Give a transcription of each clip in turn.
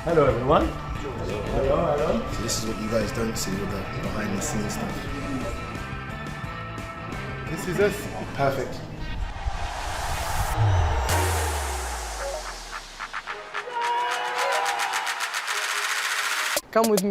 Hello everyone. Hello. So this is what you guys don't see, with the behind the scenes stuff. This is us. Perfect. Come with me.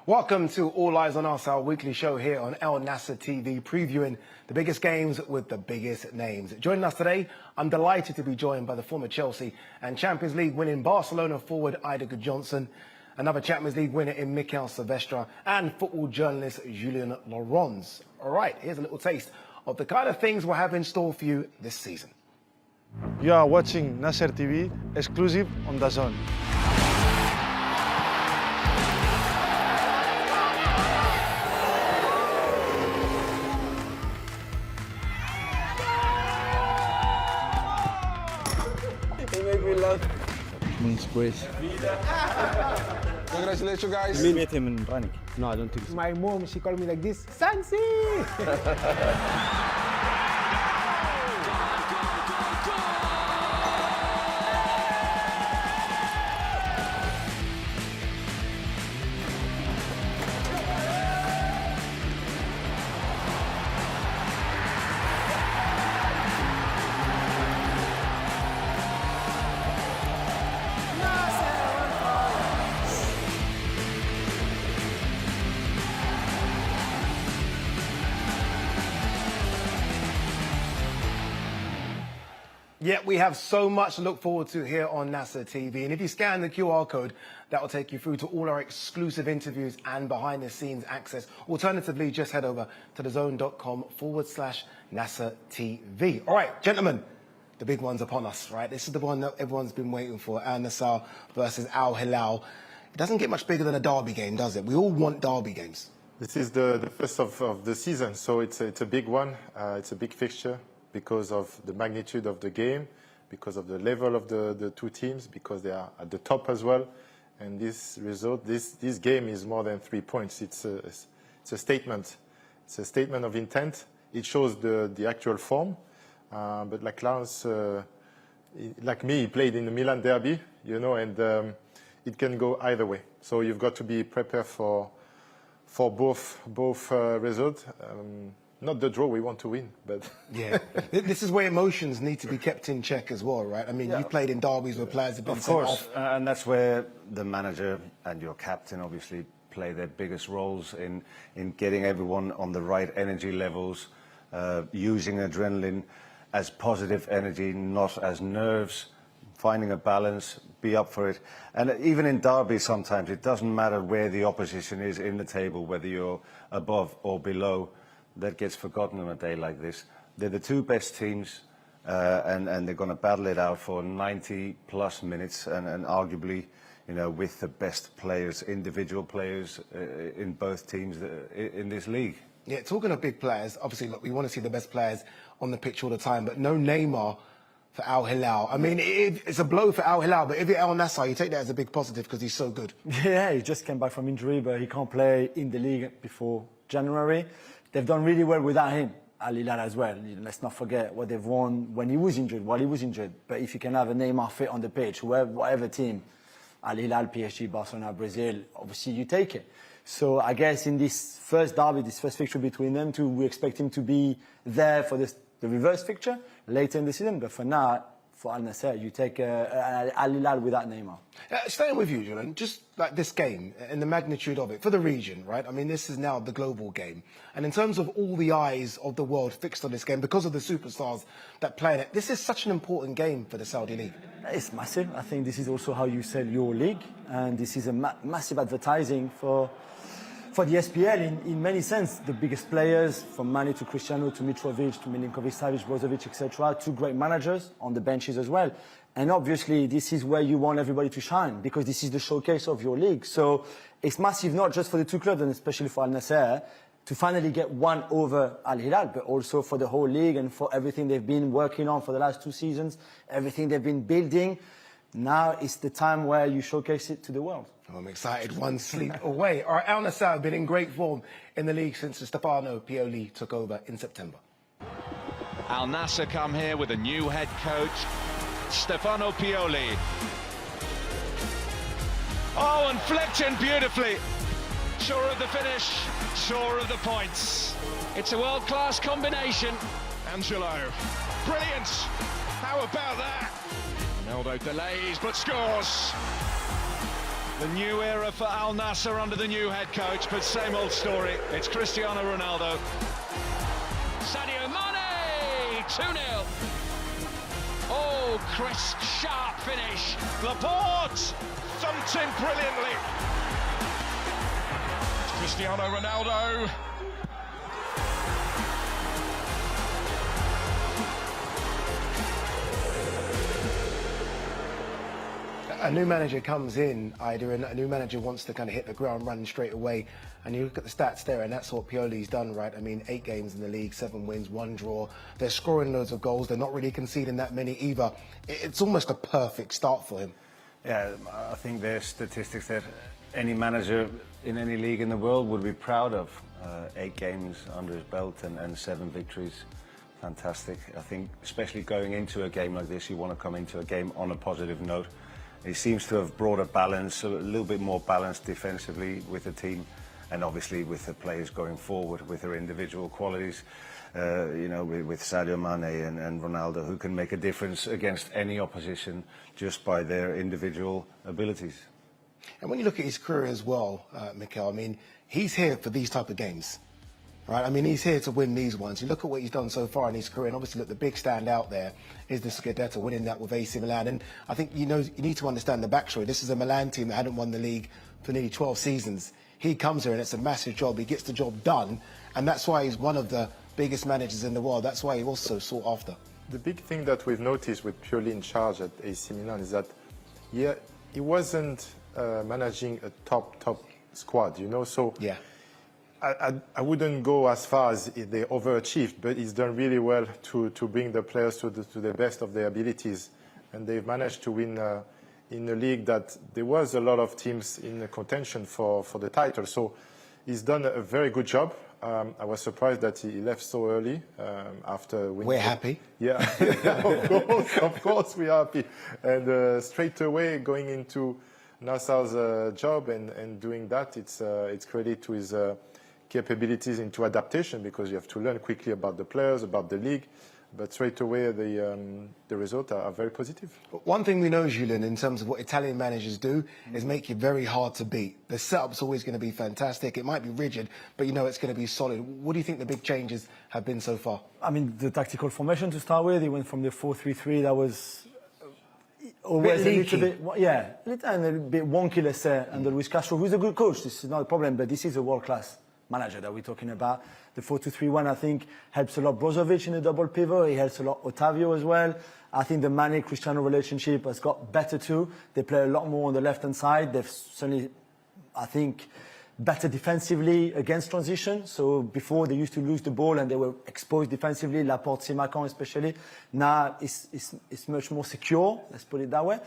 Welcome to All Eyes on Us, our weekly show here on Al-Nassr TV, previewing the biggest games with the biggest names. Joining us today, I'm delighted to be joined by the former Chelsea and Champions League winning Barcelona forward Ida Johnson, another Champions League winner in Mikel Silvestre, and football journalist Julien Laurens. All right, here's a little taste of the kind of things we'll have in store for you this season. You are watching Nasser TV, exclusive on DAZN. Means grace. Congratulations, guys. You meet him in running. No, I don't think so. My mom, she called me like this. Sansi! Yeah, we have so much to look forward to here on Nasser TV. And if you scan the QR code, that will take you through to all our exclusive interviews and behind-the-scenes access. Alternatively, just head over to thezone.com/Nasser TV. All right, gentlemen, the big one's upon us, right? This is the one that everyone's been waiting for, Al-Nassr versus Al-Hilal. It doesn't get much bigger than a derby game, does it? We all want derby games. This is the first of the season, so it's a big one. It's a big fixture, because of the magnitude of the game, because of the level of the two teams, because they are at the top as well. And this result, this game is more than 3 points. It's a statement. It's a statement of intent. It shows the actual form. But like Lawrence, like me, he played in the Milan derby, you know, and it can go either way. So you've got to be prepared for both results. Not the draw we want to win, but... Yeah, this is where emotions need to be kept in check as well, right? I mean, you've played in derbies where players have been sent off. And that's where the manager and your captain obviously play their biggest roles in getting everyone on the right energy levels, using adrenaline as positive energy, not as nerves, finding a balance, be up for it. And even in derby sometimes, it doesn't matter where the opposition is in the table, whether you're above or below. That gets forgotten on a day like this. They're the two best teams, and they're going to battle it out for 90-plus minutes, and arguably, you know, with the best players, individual players in both teams in this league. Yeah, talking of big players, obviously, look, we want to see the best players on the pitch all the time, but no Neymar for Al-Hilal. I mean, it's a blow for Al-Hilal, but if you're Al-Nassr, you take that as a big positive because he's so good. Yeah, he just came back from injury, but he can't play in the league before January. They've done really well without him, Al-Hilal as well. Let's not forget what they've won when he was injured, while he was injured. But if you can have a Neymar fit on the pitch, whatever team, Al-Hilal, PSG, Barcelona, Brazil, obviously you take it. So I guess in this first derby, this first fixture between them two, we expect him to be there for the reverse fixture later in the season. But for now, for Al-Nassr, you take Al-Hilal without Neymar. Staying with you, Julian, just like this game and the magnitude of it for the region, right? I mean, this is now the global game. And in terms of all the eyes of the world fixed on this game because of the superstars that play in it, this is such an important game for the Saudi League. It's massive. I think this is also how you sell your league. And this is a massive advertising for the SPL in many sense. The biggest players, from Mane to Cristiano to Mitrovic to Milinkovic-Savic, Brozovic, etc. Two great managers on the benches as well. And obviously, this is where you want everybody to shine because this is the showcase of your league. So it's massive, not just for the two clubs and especially for Al-Nassr, to finally get one over Al-Hilal, but also for the whole league and for everything they've been working on for the last 2 seasons, everything they've been building. Now it's the time where you showcase it to the world. I'm excited. One sleep away. All right, Al-Nassr have been in great form in the league since Stefano Pioli took over in September. Al-Nassr come here with a new head coach, Stefano Pioli. Oh, and flicked in beautifully. Sure of the finish, sure of the points. It's a world-class combination. Angelo, brilliant. How about that? Ronaldo delays but scores. The new era for Al-Nassr under the new head coach, but same old story. It's Cristiano Ronaldo. Sadio Mane, 2-0. Oh, crisp, sharp finish. Laporte thumped in brilliantly. Cristiano Ronaldo. A new manager comes in, Ida, and a new manager wants to kind of hit the ground running straight away. And you look at the stats there, and that's what Pioli's done, right? I mean, 8 games in the league, 7 wins, 1 draw. They're scoring loads of goals. They're not really conceding that many either. It's almost a perfect start for him. Yeah, I think there's statistics that any manager in any league in the world would be proud of. 8 games under his belt and 7 victories. Fantastic. I think especially going into a game like this, you want to come into a game on a positive note. He seems to have brought a balance, a little bit more balance defensively with the team, and obviously with the players going forward with their individual qualities. You know, with Sadio Mane and Ronaldo, who can make a difference against any opposition just by their individual abilities. And when you look at his career as well, Mikel, I mean, he's here for these type of games, right? I mean, he's here to win these ones. You look at what he's done so far in his career, and obviously, look, the big standout there is the Scudetto, winning that with AC Milan. And I think, you need to understand the backstory. This is a Milan team that hadn't won the league for nearly 12 seasons. He comes here, and it's a massive job. He gets the job done, and that's why he's one of the biggest managers in the world. That's why he was so sought after. The big thing that we've noticed with Pioli in charge at AC Milan is that he wasn't managing a top squad, so yeah. I wouldn't go as far as they overachieved, but he's done really well to bring the players to the best of their abilities, and they've managed to win in a league that there was a lot of teams in the contention for the title. So he's done a very good job. I was surprised that he left so early after winning. We're happy. Yeah, of course we're happy. And straight away going into Nassr's job and doing that, it's credit to his capabilities into adaptation, because you have to learn quickly about the players, about the league. But straight away, the results are very positive. One thing we know, Julian, in terms of what Italian managers do, is make you very hard to beat. The setup's always going to be fantastic. It might be rigid, but it's going to be solid. What do you think the big changes have been so far? I mean, the tactical formation to start with, he went from the 4-3-3 that was always a little bit, and a bit wonky, let's say, under Luis Castro, who's a good coach. This is not a problem, but this is a world-class manager that we're talking about. The 4-2-3-1, I think, helps a lot Brozovic in the double pivot. He helps a lot Otavio as well. I think the Mane-Cristiano relationship has got better too. They play a lot more on the left-hand side. They've certainly, I think, better defensively against transition. So before they used to lose the ball and they were exposed defensively, Laporte, Simakan especially. Now it's much more secure, let's put it that way.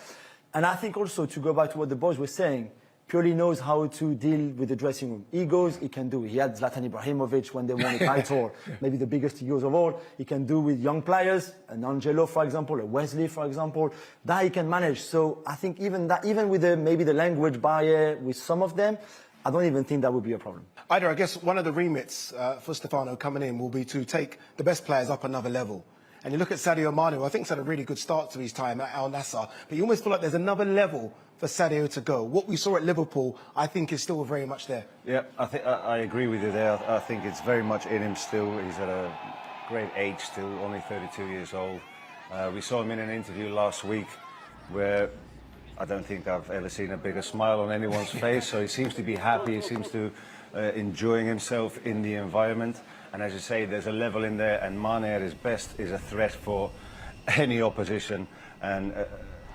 And I think also, to go back to what the boys were saying, Pioli knows how to deal with the dressing room. Egos, he can do. He had Zlatan Ibrahimovic when they won a title, maybe the biggest egos of all. He can do with young players, an Angelo, for example, a Wesley, for example. That he can manage. So I think even with maybe the language barrier with some of them, I don't even think that would be a problem. Ida, I guess one of the remits for Stefano coming in will be to take the best players up another level. And you look at Sadio Mane, who I think he's had a really good start to his time at Al-Nassr, but you almost feel like there's another level for Sadio to go. What we saw at Liverpool, I think, is still very much there. Yeah, I agree with you there. I think it's very much in him still. He's at a great age still, only 32 years old. We saw him in an interview last week where I don't think I've ever seen a bigger smile on anyone's face. So he seems to be happy. He seems to enjoying himself in the environment. And as you say, there's a level in there, and Mane at his best is a threat for any opposition. And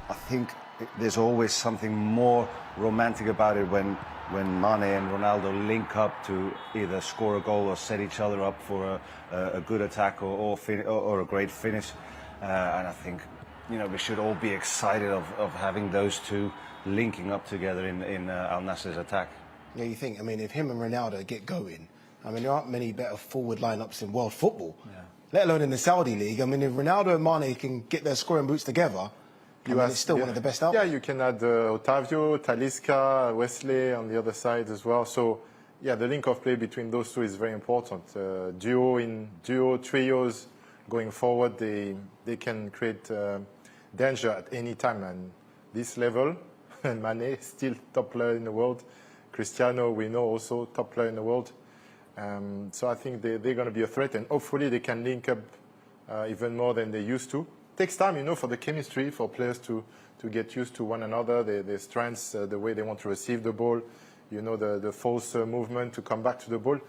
I think there's always something more romantic about it when Mane and Ronaldo link up to either score a goal or set each other up for a good attack or a great finish. And I think we should all be excited of having those two linking up together in Al-Nassr's attack. Yeah, you think, I mean, if him and Ronaldo get going, I mean, there aren't many better forward lineups in world football, let alone in the Saudi league. I mean, if Ronaldo and Mane can get their scoring boots together, it's still one of the best out there. Yeah, you can add Otavio, Talisca, Wesley on the other side as well. So, yeah, the link of play between those two is very important. Trios going forward, they can create danger at any time. And this level, and Mane, still top player in the world. Cristiano, we know, also top player in the world. So I think they're going to be a threat, and hopefully they can link up even more than they used to. Takes time, for the chemistry, for players to get used to one another, their strengths, the way they want to receive the ball, the false movement to come back to the ball.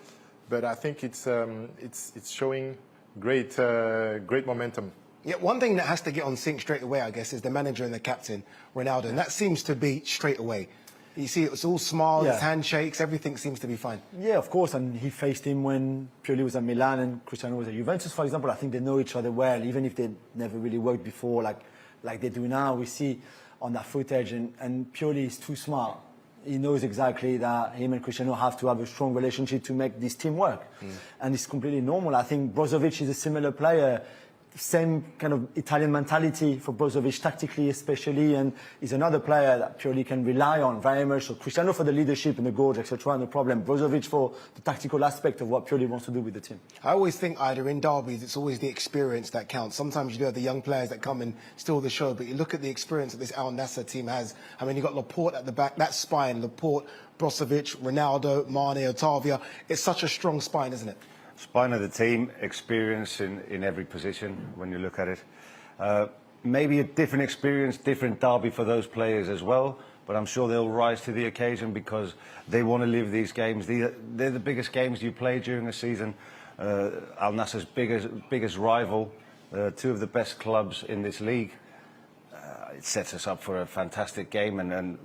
But I think it's showing great momentum. Yeah, one thing that has to get on sync straight away, I guess, is the manager and the captain, Ronaldo, and that seems to be straight away. You see, it's all smiles, handshakes, everything seems to be fine. Yeah, of course, and he faced him when Pioli was at Milan and Cristiano was at Juventus, for example. I think they know each other well, even if they never really worked before, like they do now. We see on that footage, and Pioli is too smart. He knows exactly that him and Cristiano have to have a strong relationship to make this team work. And it's completely normal. I think Brozovic is a similar player. Same kind of Italian mentality for Brozovic, tactically especially, and he's another player that Pioli can rely on very much. So Cristiano for the leadership and the goals, etc., no problem. Brozovic for the tactical aspect of what Pioli wants to do with the team. I always think either in derbies, it's always the experience that counts. Sometimes you do have the young players that come and steal the show, but you look at the experience that this Al-Nassr team has. I mean, you've got Laporte at the back, that spine, Laporte, Brozovic, Ronaldo, Mane, Otavio. It's such a strong spine, isn't it? Spine of the team, experience in every position when you look at it. Maybe a different experience, different derby for those players as well, but I'm sure they'll rise to the occasion because they want to live these games. They're the biggest games you play during a season. Al-Nassr's biggest rival, two of the best clubs in this league. It sets us up for a fantastic game, and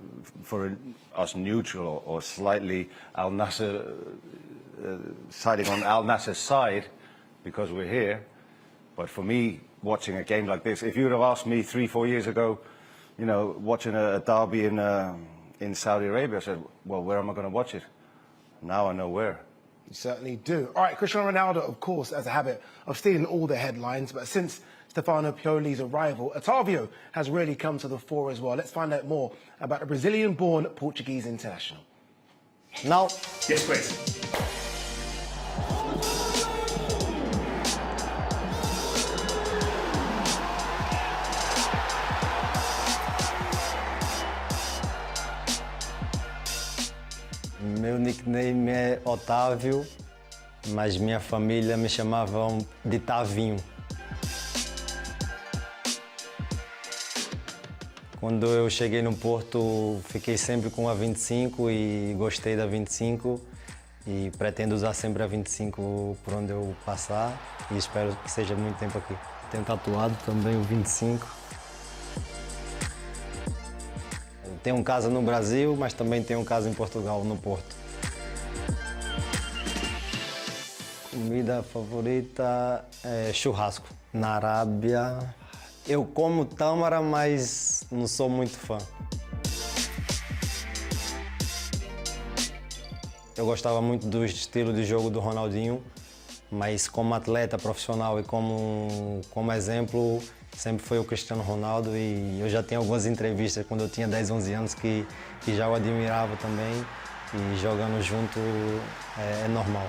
for us neutral or slightly Al-Nassr siding on Al-Nassr's side because we're here. But for me, watching a game like this, if you would have asked me 3-4 years ago, watching a derby in Saudi Arabia, I said, well, where am I going to watch it? Now I know where. You certainly do. All right, Cristiano Ronaldo, of course, has a habit of stealing all the headlines, but since Stefano Pioli's arrival, Otavio has really come to the fore as well. Let's find out more about the Brazilian-born Portuguese international. Now, yes, please. Meu nickname é Otávio, mas minha família me chamavam de Tavinho. Quando eu cheguei no Porto, fiquei sempre com a 25 e gostei da 25 e pretendo usar sempre a 25 por onde eu passar e espero que seja muito tempo aqui. Tenho tatuado também o 25. Tenho casa no Brasil, mas também tenho casa em Portugal, no Porto. Comida favorita é churrasco. Na Arábia, eu como tâmara, mas não sou muito fã. Eu gostava muito do estilo de jogo do Ronaldinho, mas como atleta profissional e como exemplo, sempre foi o Cristiano Ronaldo, e eu já tenho algumas entrevistas quando eu tinha 10, 11 anos que já o admirava também, e jogando junto é normal.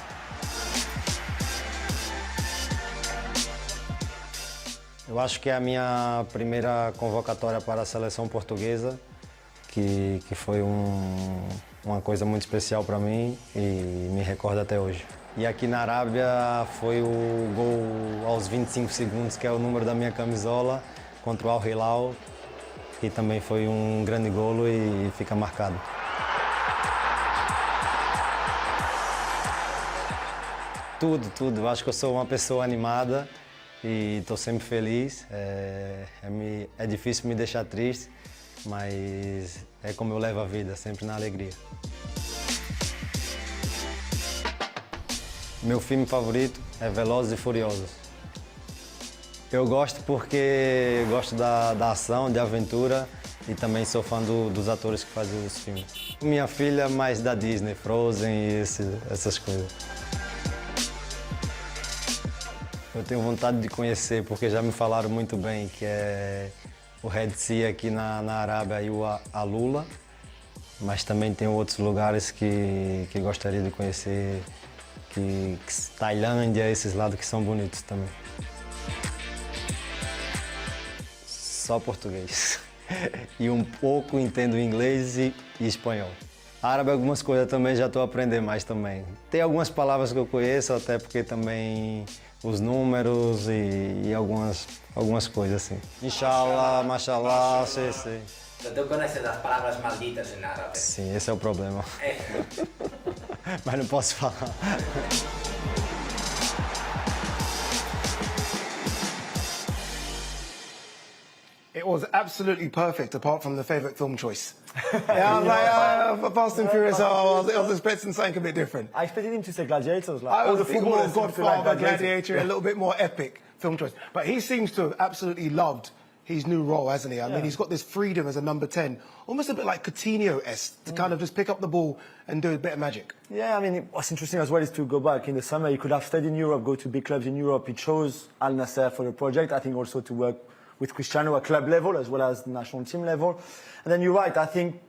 Eu acho que é a minha primeira convocatória para a seleção portuguesa, que foi uma coisa muito especial para mim e me recordo até hoje. E aqui na Arábia foi o gol aos 25 segundos, que é o número da minha camisola, contra o Hilal, que também foi um grande golo e fica marcado. Tudo. Acho que eu sou uma pessoa animada e estou sempre feliz. É difícil me deixar triste, mas é como eu levo a vida, sempre na alegria. Meu filme favorito é Velozes e Furiosos. Eu gosto porque gosto da ação, de aventura e também sou fã dos atores que fazem os filmes. Minha filha mais da Disney, Frozen e essas coisas. Eu tenho vontade de conhecer porque já me falaram muito bem que é o Red Sea aqui na Arábia e o Alula, mas também tem outros lugares que gostaria de conhecer, que Tailândia, esses lados que são bonitos também. Só português. E um pouco entendo inglês e espanhol. Árabe, algumas coisas também já estou a aprender mais também. Tem algumas palavras que eu conheço, até porque também os números e algumas coisas assim. Inshallah, mashallah, sim. Então tu conheces as palavras malditas em árabe? Sim, esse é o problema. Mas não posso falar. It was absolutely perfect, apart from the favourite film choice. Yeah, I was like, Fast and Furious, I was expecting something a bit different. I expected him to say Gladiators. Like, I all was the thinking more footballers Godfather, Gladiator, a little bit more epic film choice. But he seems to have absolutely loved his new role, hasn't he? I mean, he's got this freedom as a number 10, almost a bit like Coutinho-esque, to kind of just pick up the ball and do a bit of magic. Yeah, I mean, what's interesting as well is to go back in the summer. He could have stayed in Europe, go to big clubs in Europe. He chose Al-Nassr for the project. I think also to work with Cristiano at club level as well as the national team level. And then you're right, I think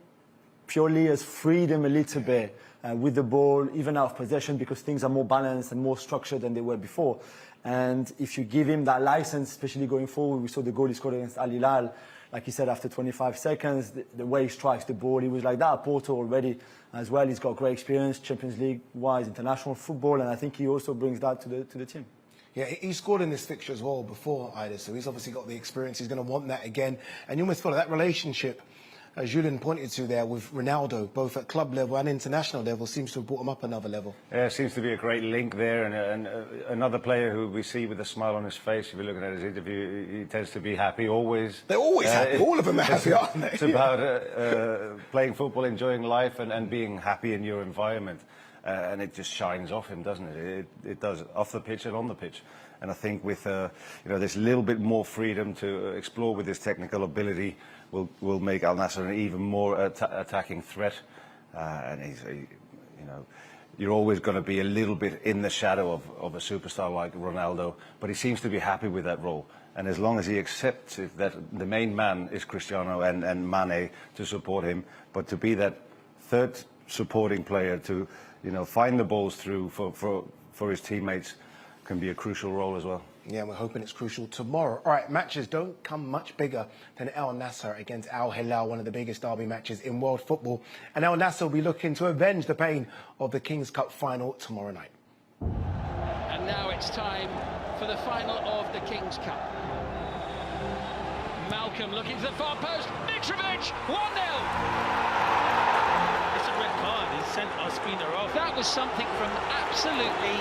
Pioli has freed him a little bit with the ball, even out of possession, because things are more balanced and more structured than they were before. And if you give him that license, especially going forward, we saw the goal he scored against Hilal, like he said, after 25 seconds, the way he strikes the ball, he was like that at Porto already as well. He's got great experience, Champions League-wise, international football, and I think he also brings that to the team. Yeah, he scored in this fixture as well before Ida, so he's obviously got the experience. He's going to want that again. And you almost feel like that relationship, as Julian pointed to there, with Ronaldo, both at club level and international level, seems to have brought him up another level. Yeah, seems to be a great link there. And another player who we see with a smile on his face, if you're looking at his interview, he tends to be happy always. They're always happy. All of them are happy, aren't they? It's about playing football, enjoying life and being happy in your environment. And it just shines off him, doesn't it? It does, off the pitch and on the pitch. And I think with this little bit more freedom to explore with his technical ability will make Al-Nassr an even more attacking threat. And you're always going to be a little bit in the shadow of a superstar like Ronaldo, but he seems to be happy with that role. And as long as he accepts it, that the main man is Cristiano and Mane to support him, but to be that third supporting player to find the balls through for his teammates can be a crucial role as well. Yeah, and we're hoping it's crucial tomorrow. All right, matches don't come much bigger than Al-Nassr against Hilal, one of the biggest derby matches in world football. And Al-Nassr will be looking to avenge the pain of the King's Cup final tomorrow night. And now it's time for the final of the King's Cup. Malcolm looking to the far post. Mitrovic, 1-0. It's a red card. He sent our screener off. That was something from absolutely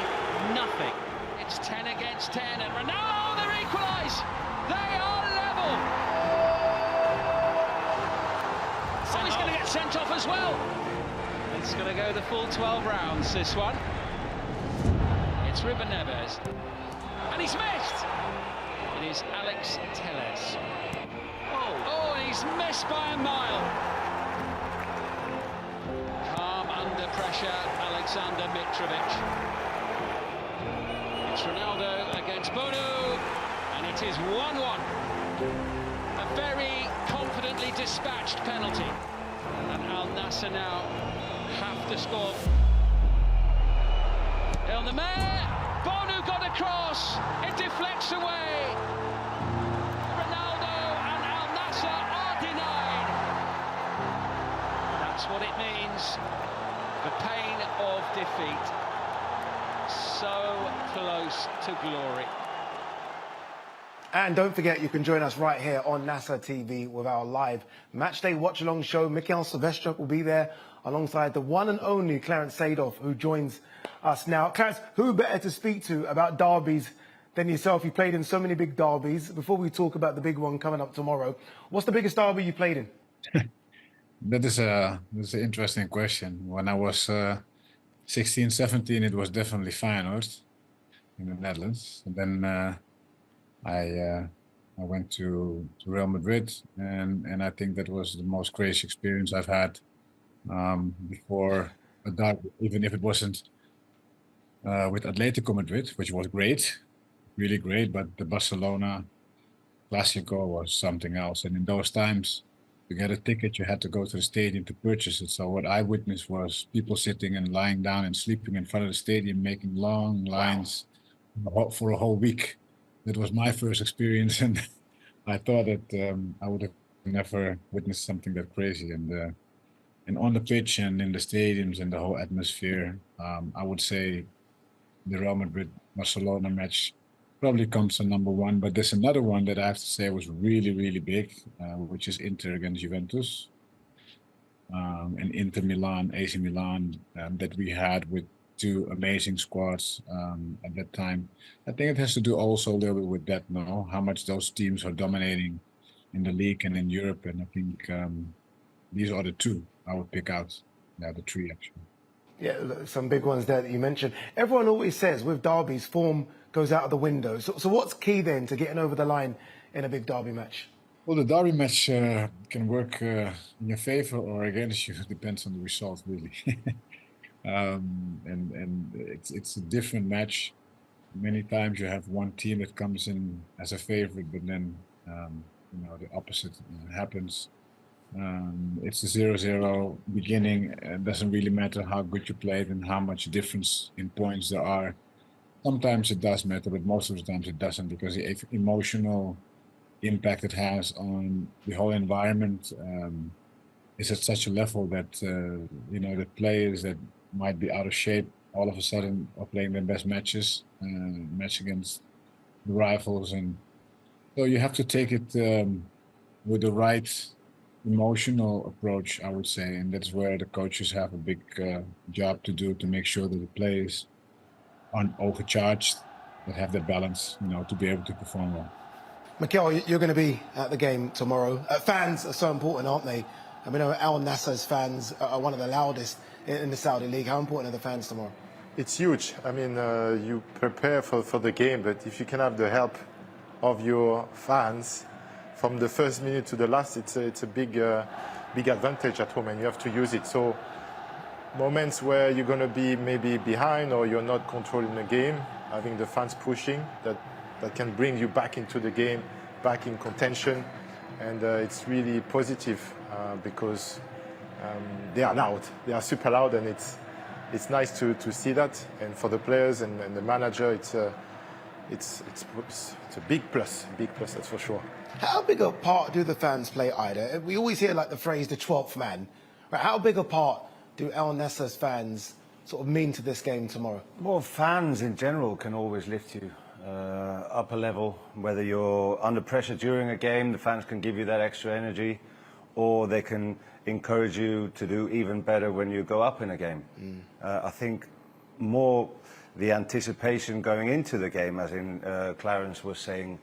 nothing. It's 10 against 10 and Ronaldo, they equalise. They are level. So he's going to get sent off as well. It's going to go the full 12 rounds, this one. It's Ruben Neves. And he's missed. It is Alex Telles. Oh, and he's missed by a mile. Calm under pressure, Alexander Mitrovic. It's Ronaldo against Bono, and it is 1-1. A very confidently dispatched penalty. And Al-Nassr now have to score. On the Mayor, Bono got across, it deflects away. Ronaldo and Al-Nassr are denied. That's what it means, the pain of defeat. So close to glory. And don't forget, you can join us right here on Nassr TV with our live matchday watch-along show. Mikhail Silvestre will be there alongside the one and only Clarence Seedorf, who joins us now. Clarence, who better to speak to about derbies than yourself? You played in so many big derbies. Before we talk about the big one coming up tomorrow, what's the biggest derby you played in? That's an interesting question. When I was 16, 17, it was definitely Feyenoord in the Netherlands. And then I went to Real Madrid, and I think that was the most crazy experience I've had before a derby, even if it wasn't with Atletico Madrid, which was great, really great, but the Barcelona Clasico was something else. And in those times, to get a ticket, you had to go to the stadium to purchase it. So what I witnessed was people sitting and lying down and sleeping in front of the stadium, making long lines for a whole week. That was my first experience, and I thought that I would have never witnessed something that crazy. And on the pitch and in the stadiums and the whole atmosphere, I would say the Real Madrid-Barcelona match probably comes to number one. But there's another one that I have to say was really, really big, which is Inter against Juventus. And Inter Milan, AC Milan, that we had with two amazing squads at that time. I think it has to do also a little bit with that, no? How much those teams are dominating in the league and in Europe. And I think these are the two I would pick out. Yeah, the three actually. Yeah, some big ones there that you mentioned. Everyone always says with derbies, form goes out of the window. So what's key then to getting over the line in a big derby match? Well, the derby match can work in your favor or against you. It depends on the result, really. And it's a different match. Many times you have one team that comes in as a favorite, but then the opposite happens. It's a 0-0 beginning. It doesn't really matter how good you played and how much difference in points there are. Sometimes it does matter, but most of the times it doesn't, because the emotional impact it has on the whole environment is at such a level that the players that might be out of shape all of a sudden are playing their best matches, match against the rivals, and so you have to take it with the right emotional approach, I would say, and that's where the coaches have a big job to do to make sure that the players aren't overcharged, but have that balance, to be able to perform well. Mikel, you're going to be at the game tomorrow. Fans are so important, aren't they? I mean, Al-Nassr's fans are one of the loudest in the Saudi league. How important are the fans tomorrow? It's huge. I mean, you prepare for the game, but if you can have the help of your fans from the first minute to the last, it's a big advantage at home, and you have to use it. So moments where you're going to be maybe behind or you're not controlling the game, having the fans pushing, that can bring you back into the game, back in contention, and it's really positive because they are loud. They are super loud, and it's nice to see that. And for the players and the manager, it's a big plus, that's for sure. How big a part do the fans play, Ida? We always hear like the phrase "the 12th man." Right? How big a part do Al-Nassr's fans sort of mean to this game tomorrow? Well, fans in general can always lift you up a level. Whether you're under pressure during a game, the fans can give you that extra energy, or they can encourage you to do even better when you go up in a game. I think more the anticipation going into the game, as in Clarence was saying,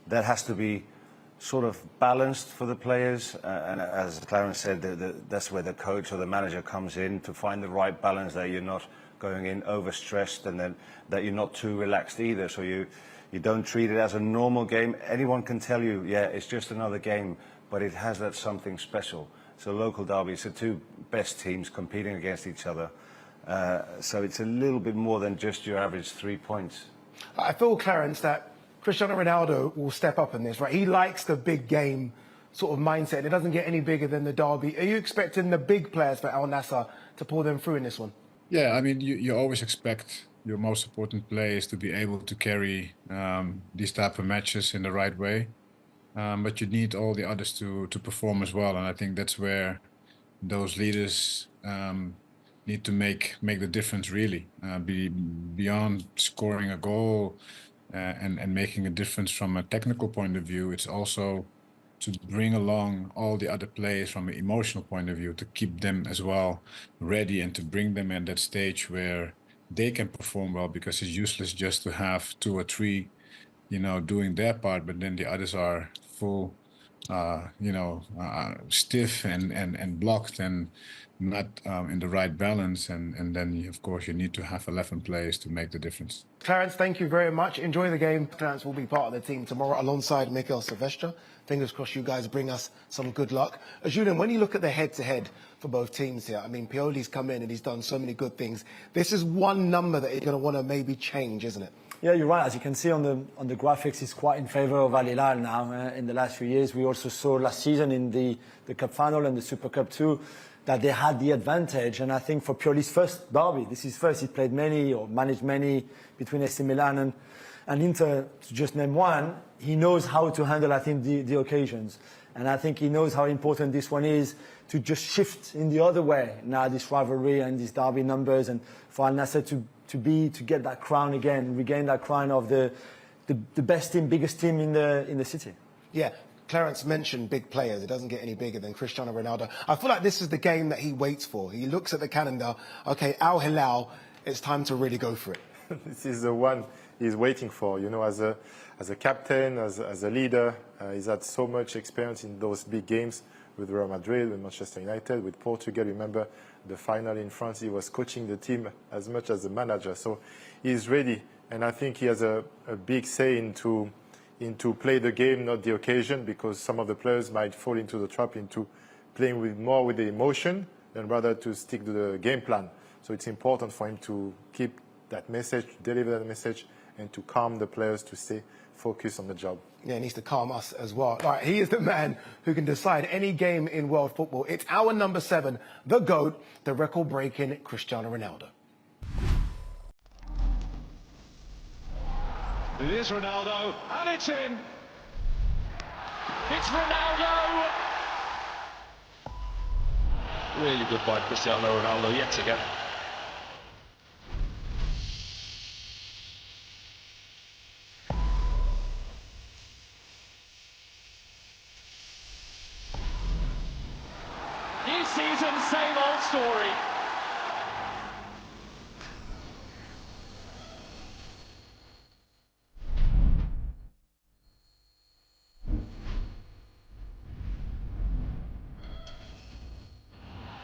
that has to be sort of balanced for the players. And as Clarence said, that's where the coach or the manager comes in to find the right balance, that you're not going in overstressed and then that you're not too relaxed either. So you don't treat it as a normal game. Anyone can tell you, yeah, it's just another game, but it has that something special. It's a local derby. It's the two best teams competing against each other. So it's a little bit more than just your average 3 points. I feel, Clarence, that Cristiano Ronaldo will step up in this, right? He likes the big game sort of mindset. It doesn't get any bigger than the derby. Are you expecting the big players for Al-Nassr to pull them through in this one? Yeah, I mean, you always expect your most important players to be able to carry these type of matches in the right way. But you need all the others to perform as well. And I think that's where those leaders need to make the difference, really. Beyond scoring a goal and making a difference from a technical point of view, it's also to bring along all the other players from an emotional point of view, to keep them as well ready and to bring them at that stage where they can perform well, because it's useless just to have 2 or 3, doing their part, but then the others are full, stiff and blocked, and not in the right balance, and then of course you need to have 11 players to make the difference. Clarence, thank you very much. Enjoy the game. Clarence will be part of the team tomorrow alongside Mikel Silvestre. Fingers crossed you guys bring us some good luck. Julian, when you look at the head-to-head for both teams here, I mean, Pioli's come in and he's done so many good things. This is one number that you're going to want to maybe change, isn't it? Yeah, you're right. As you can see on the graphics, it's quite in favour of Hilal now. In the last few years, we also saw last season in the Cup final and the Super Cup too, that they had the advantage. And I think for Pioli's first derby, this is first, he played many or managed many between AC Milan and Inter, to just name one. He knows how to handle, I think, the occasions. And I think he knows how important this one is to just shift in the other way now, this rivalry and these derby numbers, and for Al-Nassr to get that crown again, regain that crown of the best team, biggest team in the city. Yeah. Clarence mentioned big players. It doesn't get any bigger than Cristiano Ronaldo. I feel like this is the game that he waits for. He looks at the calendar. Okay, Hilal, it's time to really go for it. This is the one he's waiting for. You know, as a captain, as a leader, he's had so much experience in those big games with Real Madrid, with Manchester United, with Portugal. Remember the final in France, he was coaching the team as much as the manager. So he's ready, and I think he has a big say into play the game, not the occasion, because some of the players might fall into the trap into playing more with the emotion than rather to stick to the game plan. So it's important for him to keep that message, to deliver that message, and to calm the players to stay focused on the job. Yeah, he needs to calm us as well. All right, he is the man who can decide any game in world football. It's our number 7, the GOAT, the record-breaking Cristiano Ronaldo. It is Ronaldo, and it's in. It's Ronaldo. Really good by Cristiano Ronaldo yet again. New season, same old story.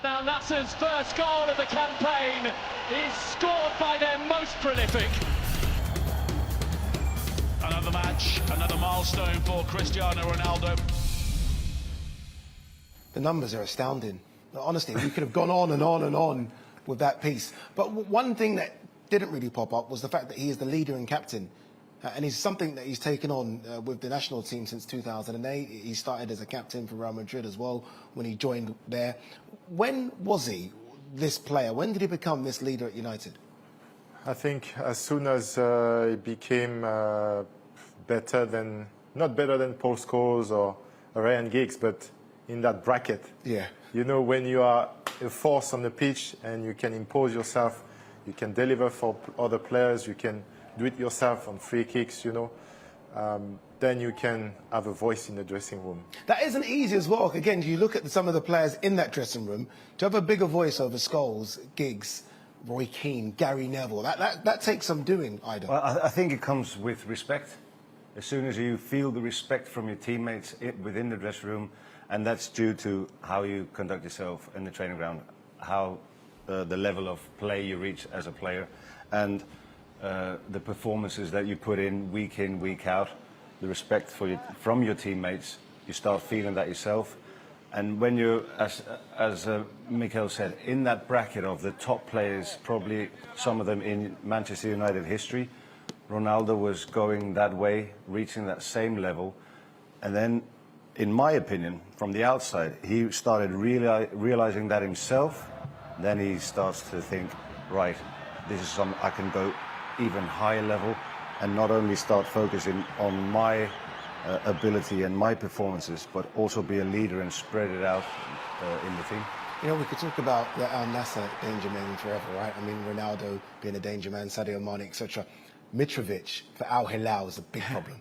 Al-Nassr's first goal of the campaign is scored by their most prolific. Another match, another milestone for Cristiano Ronaldo. The numbers are astounding. Honestly, we could have gone on and on and on with that piece. But one thing that didn't really pop up was the fact that he is the leader and captain. And it's something that he's taken on with the national team since 2008. He started as a captain for Real Madrid as well when he joined there. When was he this player? When did he become this leader at United? I think as soon as he became not better than Paul Scholes or Ryan Giggs, but in that bracket. Yeah. You know, when you are a force on the pitch and you can impose yourself, you can deliver for other players, you can do it yourself on free kicks, you know, then you can have a voice in the dressing room. That isn't easy as well. Again, you look at some of the players in that dressing room, to have a bigger voice over Scholes, Giggs, Roy Keane, Gary Neville, that takes some doing, Ida. Well, I think it comes with respect. As soon as you feel the respect from your teammates within the dressing room, and that's due to how you conduct yourself in the training ground, how the level of play you reach as a player, and the performances that you put in, week out, the respect from your teammates, you start feeling that yourself. And when you're, as Mikel said, in that bracket of the top players, probably some of them in Manchester United history, Ronaldo was going that way, reaching that same level. And then, in my opinion, from the outside, he started realizing that himself. Then he starts to think, right, this is something I can go even higher level, and not only start focusing on my ability and my performances, but also be a leader and spread it out in the team. You know, we could talk about the Al-Nassr danger man forever, right? I mean, Ronaldo being a danger man, Sadio Mane, etc. Mitrovic for Hilal is a big problem.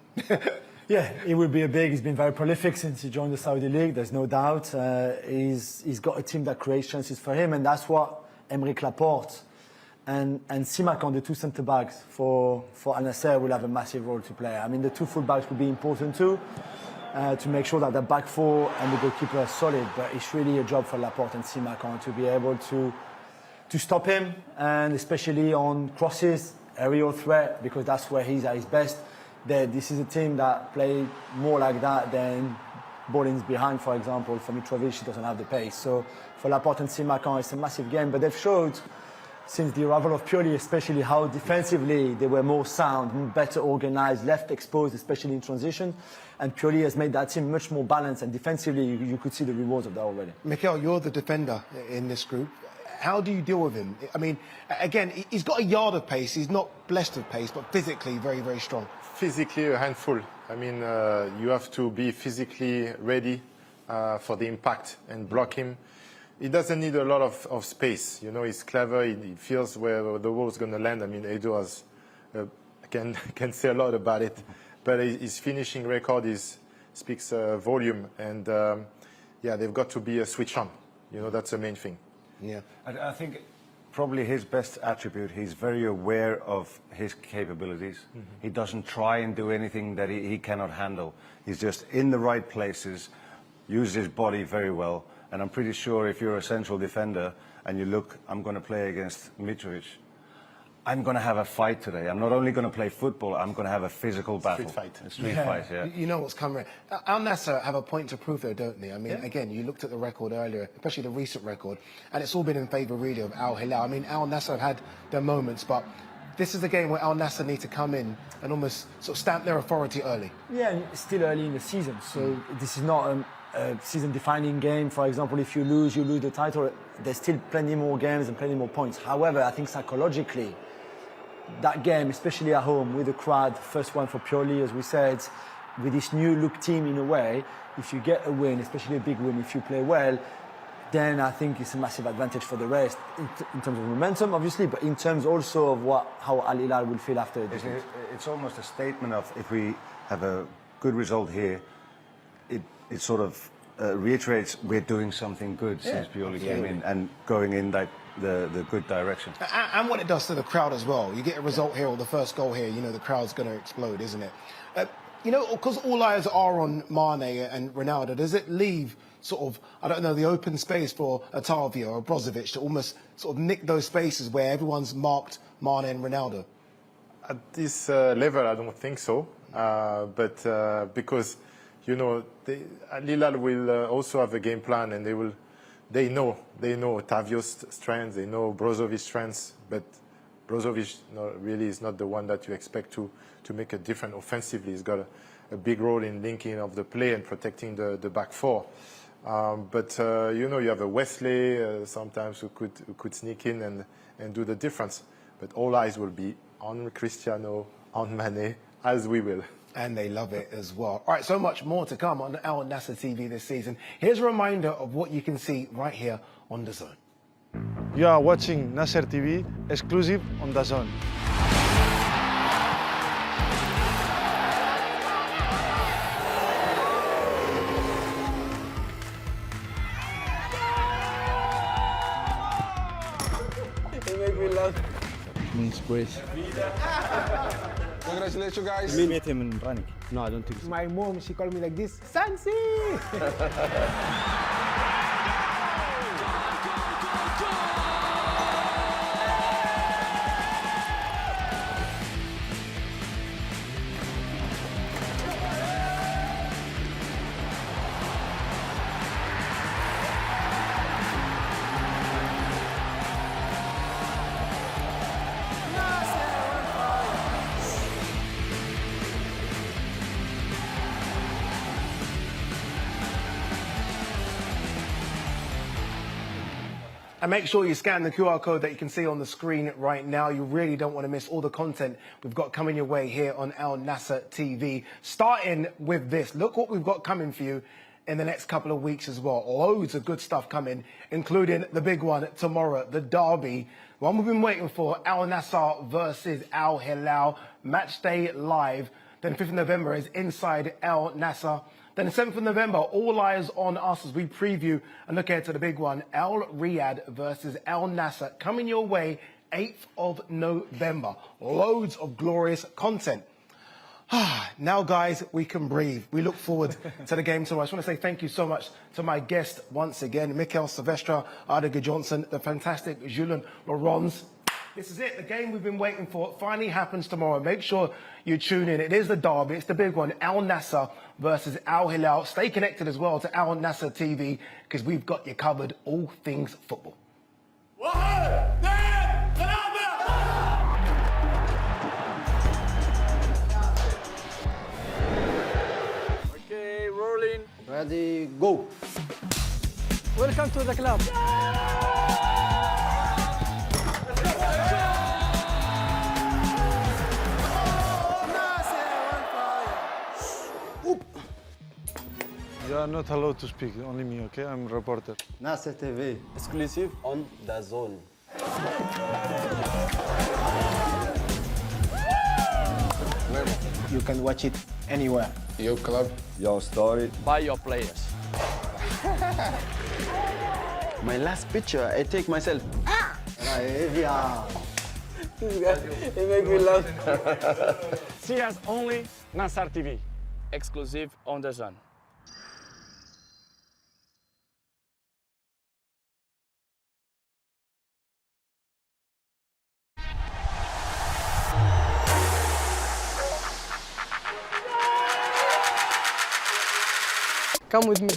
Yeah, he will be he's been very prolific since he joined the Saudi League, there's no doubt. He's got a team that creates chances for him, and that's what Aymeric Laporte and Simakan, the two centre-backs for Al-Nassr, will have a massive role to play. I mean, the two full-backs will be important too, to make sure that the back four and the goalkeeper are solid, but it's really a job for Laporte and Simakan to be able to stop him, and especially on crosses, aerial threat, because that's where he's at his best. This is a team that play more like that than ballings behind, for example. For Mitrovic, he doesn't have the pace. So for Laporte and Simakan, it's a massive game, but they've showed since the arrival of Pioli, especially how defensively they were more sound, better organized, left exposed, especially in transition. And Pioli has made that team much more balanced, and defensively you could see the rewards of that already. Mikel, you're the defender in this group. How do you deal with him? I mean, again, he's got a yard of pace. He's not blessed with pace, but physically very, very strong. Physically a handful. I mean, you have to be physically ready for the impact and block him. He doesn't need a lot of space. You know, he's clever. He feels where the ball is going to land. I mean, Edo has, can say a lot about it, but his finishing record speaks volume. And yeah, they've got to be a switch on. You know, that's the main thing. Yeah, I think probably his best attribute, he's very aware of his capabilities. Mm-hmm. He doesn't try and do anything that he cannot handle. He's just in the right places, uses his body very well. And I'm pretty sure if you're a central defender and you look, I'm going to play against Mitrovic, I'm going to have a fight today. I'm not only going to play football, I'm going to have a physical battle. Street fight, yeah. You know what's coming. Al-Nassr have a point to prove, though, don't they? I mean, again, you looked at the record earlier, especially the recent record, and it's all been in favour, really, of Al-Hilal. I mean, Al-Nassr have had their moments, but this is a game where Al-Nassr need to come in and almost sort of stamp their authority early. Yeah, and it's still early in the season, so this is not a season-defining game. For example, if you lose the title. There's still plenty more games and plenty more points. However, I think psychologically, that game, especially at home with the crowd, first one for Pioli, as we said, with this new look team in a way, if you get a win, especially a big win, if you play well, then I think it's a massive advantage for the rest in terms of momentum, obviously, but in terms also of how Al-Hilal will feel after it. It's almost a statement of if we have a good result here, it sort of reiterates we're doing something good since Pioli came in and going in the good direction. And what it does to the crowd as well. You get a result here or the first goal here, you know, the crowd's going to explode, isn't it? You know, because all eyes are on Mane and Ronaldo, does it leave sort of, I don't know, the open space for Otavio or Brozovic to almost sort of nick those spaces where everyone's marked Mane and Ronaldo? At this level, I don't think so. But because, you know, Al-Hilal will also have a game plan, and they know Otavio's strengths, they know Brozovic's strengths, but Brozovic really is not the one that you expect to make a difference offensively. He's got a big role in linking of the play and protecting the back four. But you know, you have a Wesley sometimes who could sneak in and do the difference. But all eyes will be on Cristiano, on Mane, as we will. And they love it as well. All right, so much more to come on Al-Nassr TV this season. Here's a reminder of what you can see right here on DAZN. You are watching Nasser TV, exclusive on DAZN. It made me laugh. It means grace. Congratulations, guys. You met him in running? No, I don't think so. My mom, she called me like this, Sansi! And make sure you scan the QR code that you can see on the screen right now. You really don't want to miss all the content we've got coming your way here on Al-Nassr TV. Starting with this, look what we've got coming for you in the next couple of weeks as well. Loads of good stuff coming, including the big one tomorrow, the derby. One we've been waiting for, Al-Nassr versus Al-Hilal. Match day live. Then 5th of November is inside Al-Nassr. Then 7th of November, all eyes on us as we preview and look ahead to the big one, Al Riyadh versus Al-Nassr, coming your way 8th of November. Loads of glorious content. Now, guys, we can breathe. We look forward to the game tomorrow. I just want to say thank you so much to my guest once again, Mikkel Silvestre, Ardiger Johnson, the fantastic Julian Laurens. This is it. The game we've been waiting for finally happens tomorrow. Make sure you tune in. It is the derby. It's the big one. Al-Nassr versus Hilal. Stay connected as well to Al-Nassr TV because we've got you covered all things football. Okay, rolling. Ready, go. Welcome to the club. You are not allowed to speak, only me, okay? I'm a reporter. Nasser TV. Exclusive on the zone. You can watch it anywhere. Your club. Your story. By your players. My last picture, I take myself. This guy, he make me laugh. See us only Nassr TV. Exclusive on the zone. Come with me.